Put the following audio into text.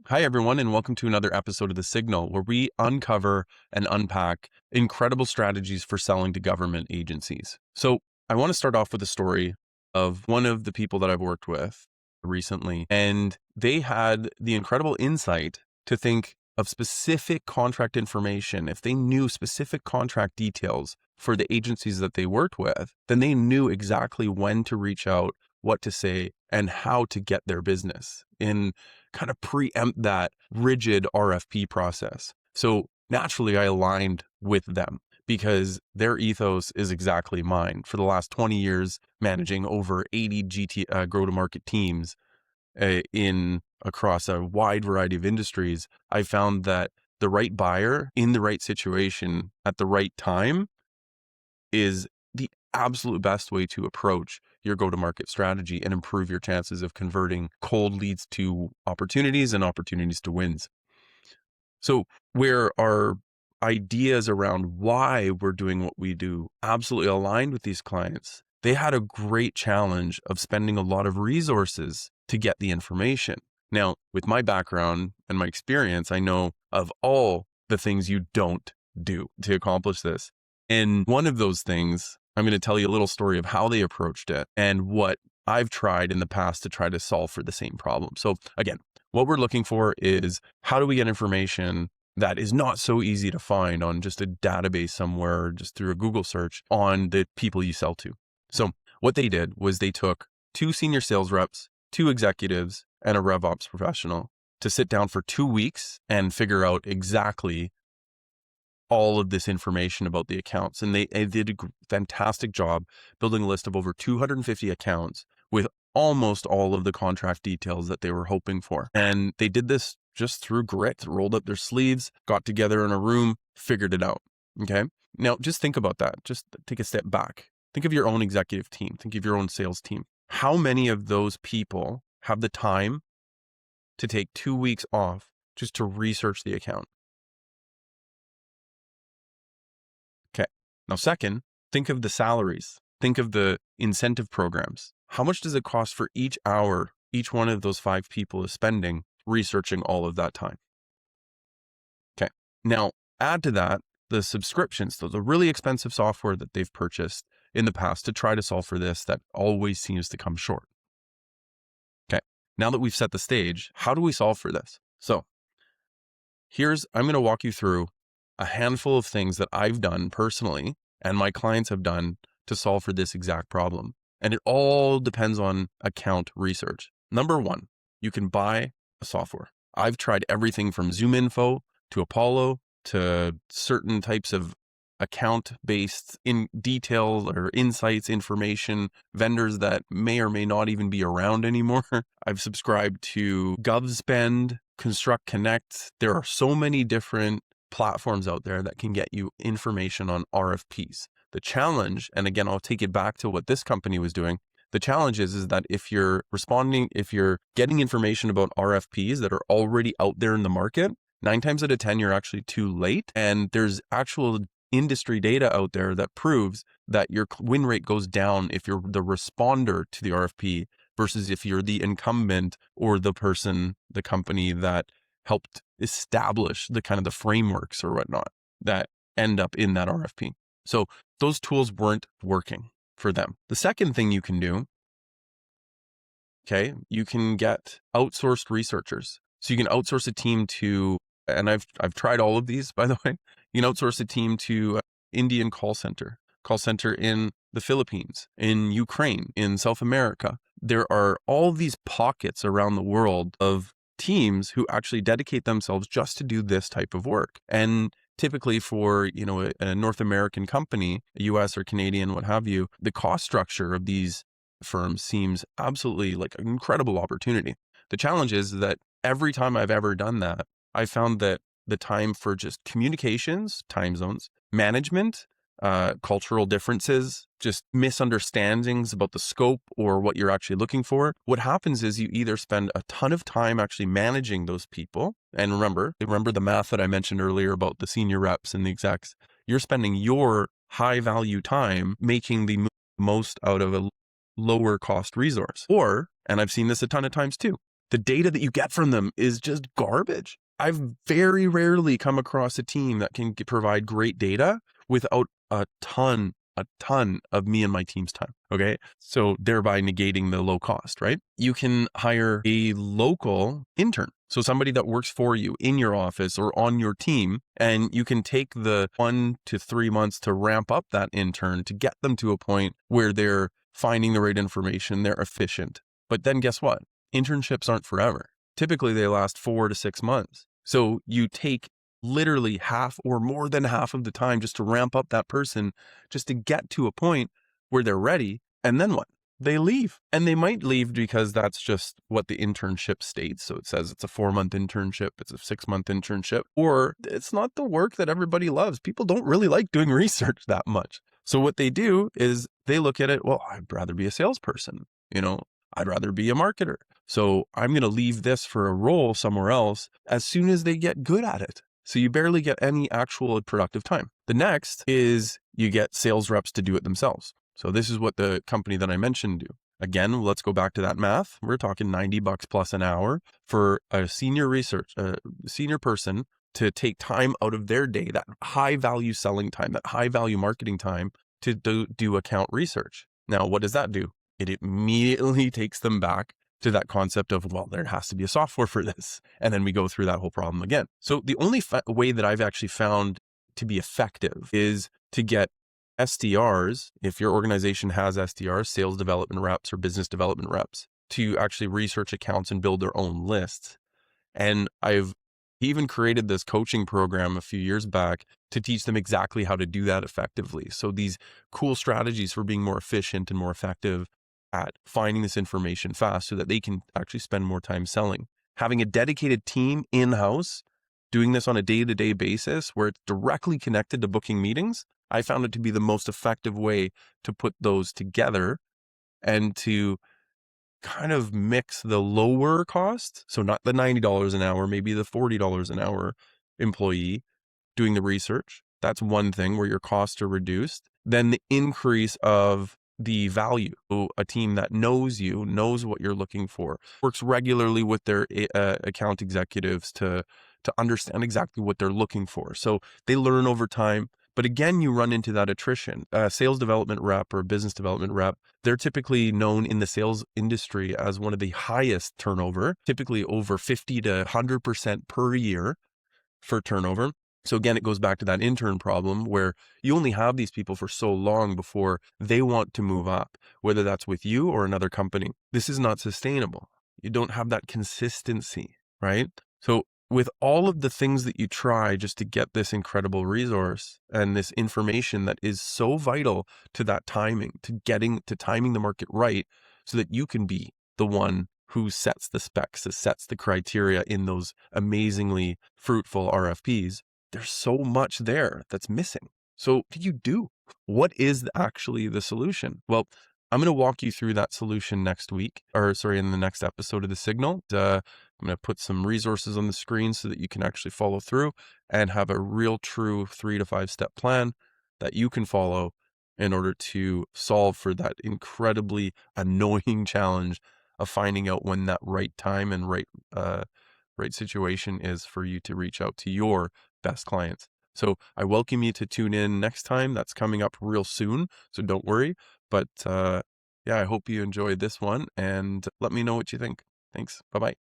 Hi, everyone, and welcome to another episode of The Signal, where we uncover and unpack incredible strategies for selling to government agencies. So, I want to start off with a story of one of the people that I've worked with recently, and they had the incredible insight to think of specific contract information. If they knew specific contract details for the agencies that they worked with, then they knew exactly when to reach out, what to say, and how to get their business in kind of preempt that rigid RFP process. So naturally, I aligned with them because their ethos is exactly mine. For the last 20 years, managing over 80 go-to-market teams in across a wide variety of industries, I found that the right buyer in the right situation at the right time is the absolute best way to approach your go-to-market strategy and improve your chances of converting cold leads to opportunities and opportunities to wins. So where our ideas around why we're doing what we do absolutely aligned with these clients, they had a great challenge of spending a lot of resources to get the information. Now, with my background and my experience, I know of all the things you don't do to accomplish this. And one of those things, I'm going to tell you a little story of how they approached it and what I've tried in the past to try to solve for the same problem. So again, what we're looking for is how do we get information that is not so easy to find on just a database somewhere, just through a Google search on the people you sell to. So what they did was they took 2 senior sales reps, 2 executives, and a RevOps professional to sit down for 2 weeks and figure out exactly all of this information about the accounts. And they did a fantastic job building a list of over 250 accounts with almost all of the contract details that they were hoping for. And they did this just through grit, rolled up their sleeves, got together in a room, figured it out. Okay. Now just think about that. Just take a step back. Think of your own executive team. Think of your own sales team. How many of those people have the time to take 2 weeks off just to research the account? Okay. Now, second, think of the salaries. Think of the incentive programs. How much does it cost for each hour each one of those 5 people is spending researching all of that time? Okay. Now, add to that the subscriptions, so the really expensive software that they've purchased in the past to try to solve for this that always seems to come short. Okay. Now that we've set the stage, how do we solve for this? So, I'm going to walk you through a handful of things that I've done personally and my clients have done to solve for this exact problem. And it all depends on account research. Number one, you can buy a software. I've tried everything from ZoomInfo to Apollo to certain types of account-based in detail or insights, information, vendors that may or may not even be around anymore. I've subscribed to GovSpend, Construct Connect. There are so many different platforms out there that can get you information on RFPs. The challenge, and again, I'll take it back to what this company was doing. The challenge is that if you're getting information about RFPs that are already out there in the market, 9 times out of 10, you're actually too late. And there's actual industry data out there that proves that your win rate goes down if you're the responder to the RFP versus if you're the incumbent or the company that helped establish the kind of the frameworks or whatnot that end up in that RFP. So those tools weren't working for them. The second thing you can do, okay, you can get outsourced researchers. So you can outsource a team to, and I've tried all of these, by the way. You can outsource a team to Indian call center in the Philippines, in Ukraine, in South America. There are all these pockets around the world of teams who actually dedicate themselves just to do this type of work. And typically for, a North American company, US or Canadian, what have you, the cost structure of these firms seems absolutely like an incredible opportunity. The challenge is that every time I've ever done that, I found that the time for just communications, time zones, management, cultural differences, just misunderstandings about the scope or what you're actually looking for. What happens is you either spend a ton of time actually managing those people. And remember the math that I mentioned earlier about the senior reps and the execs. You're spending your high value time making the most out of a lower cost resource. Or, and I've seen this a ton of times too, the data that you get from them is just garbage. I've very rarely come across a team that can provide great data without a ton of me and my team's time. Okay. So thereby negating the low cost, right? You can hire a local intern. So somebody that works for you in your office or on your team, and you can take the 1 to 3 months to ramp up that intern to get them to a point where they're finding the right information, they're efficient. But then guess what? Internships aren't forever. Typically they last 4 to 6 months. So you take literally half or more than half of the time just to ramp up that person, just to get to a point where they're ready. And then what? They leave. And they might leave because that's just what the internship states. So it says it's a 4-month internship, it's a 6-month internship, or it's not the work that everybody loves. People don't really like doing research that much. So what they do is they look at it, well, I'd rather be a salesperson, I'd rather be a marketer. So I'm going to leave this for a role somewhere else as soon as they get good at it. So you barely get any actual productive time. The next is you get sales reps to do it themselves. So this is what the company that I mentioned do. Again, let's go back to that math. We're talking $90 plus an hour for a senior person to take time out of their day, that high value selling time, that high value marketing time to do account research. Now, what does that do? It immediately takes them back to that concept of, well, there has to be a software for this. And then we go through that whole problem again. So the only way that I've actually found to be effective is to get SDRs, if your organization has SDRs, sales development reps or business development reps, to actually research accounts and build their own lists. And I've even created this coaching program a few years back to teach them exactly how to do that effectively. So these cool strategies for being more efficient and more effective at finding this information fast so that they can actually spend more time selling. Having a dedicated team in-house doing this on a day-to-day basis where it's directly connected to booking meetings, I found it to be the most effective way to put those together and to kind of mix the lower cost. So not the $90 an hour, maybe the $40 an hour employee doing the research. That's one thing where your costs are reduced. Then the increase of the value. So a team that knows you, knows what you're looking for, works regularly with their account executives to understand exactly what they're looking for. So they learn over time. But again, you run into that attrition. A sales development rep or a business development rep, they're typically known in the sales industry as one of the highest turnover, typically over 50 to 100% per year for turnover. So again, it goes back to that intern problem where you only have these people for so long before they want to move up, whether that's with you or another company. This is not sustainable. You don't have that consistency, right? So with all of the things that you try just to get this incredible resource and this information that is so vital to that timing, to timing the market right so that you can be the one who sets the specs, who sets the criteria in those amazingly fruitful RFPs, there's so much there that's missing. So what do you do? What is actually the solution? Well, I'm going to walk you through that solution next week, in the next episode of The Signal. I'm going to put some resources on the screen so that you can actually follow through and have a real true 3 to 5 step plan that you can follow in order to solve for that incredibly annoying challenge of finding out when that right time and right situation is for you to reach out to your best clients. So I welcome you to tune in next time. That's coming up real soon, so don't worry. But I hope you enjoyed this one and let me know what you think. Thanks. Bye-bye.